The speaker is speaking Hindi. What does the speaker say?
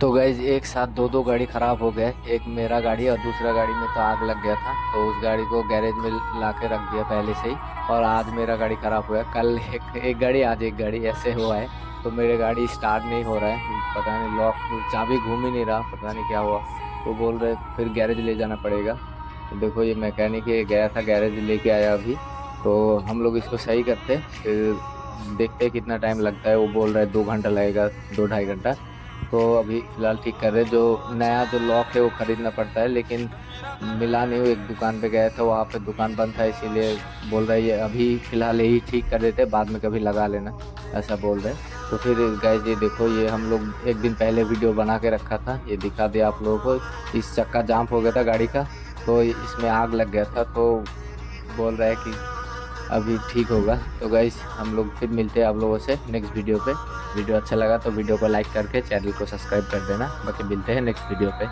तो गाइज एक साथ दो दो गाड़ी खराब हो गए। एक मेरा गाड़ी और दूसरा गाड़ी में तो आग लग गया था, तो उस गाड़ी को गैरेज में ला के रख दिया पहले से ही। और आज मेरा गाड़ी खराब हुआ है, कल एक गाड़ी आज एक गाड़ी ऐसे हुआ है। तो मेरे गाड़ी स्टार्ट नहीं हो रहा है, पता नहीं लॉक चाबी घूम ही नहीं रहा, पता नहीं क्या हुआ। तो बोल रहे फिर गैरेज ले जाना पड़ेगा। तो देखो ये मैकेनिक है, गया था गैरेज लेके आया अभी। तो हम लोग इसको सही करते फिर देखते हैं कितना टाइम लगता है। वो बोल रहा है 2 घंटा लगेगा, 2 ढाई घंटा। तो अभी फिलहाल ठीक कर रहे। जो नया जो लॉक है वो खरीदना पड़ता है, लेकिन मिला नहीं। वो एक दुकान पे गए थे, वहाँ पे दुकान बंद था, इसीलिए बोल रहे ये अभी फिलहाल यही ठीक कर देते, बाद में कभी लगा लेना, ऐसा बोल रहे। तो फिर गाइस ये देखो, ये हम लोग एक दिन पहले वीडियो बना के रखा था, ये दिखा दिया आप लोगों को। इस चक्का जाम हो गया था गाड़ी का, तो इसमें आग लग गया था। तो बोल रहा है कि अभी ठीक होगा। तो गाइस हम लोग फिर मिलते हैं आप लोगों से नेक्स्ट वीडियो पे। वीडियो अच्छा लगा तो वीडियो को लाइक करके चैनल को सब्सक्राइब कर देना। बाकी मिलते हैं नेक्स्ट वीडियो पे।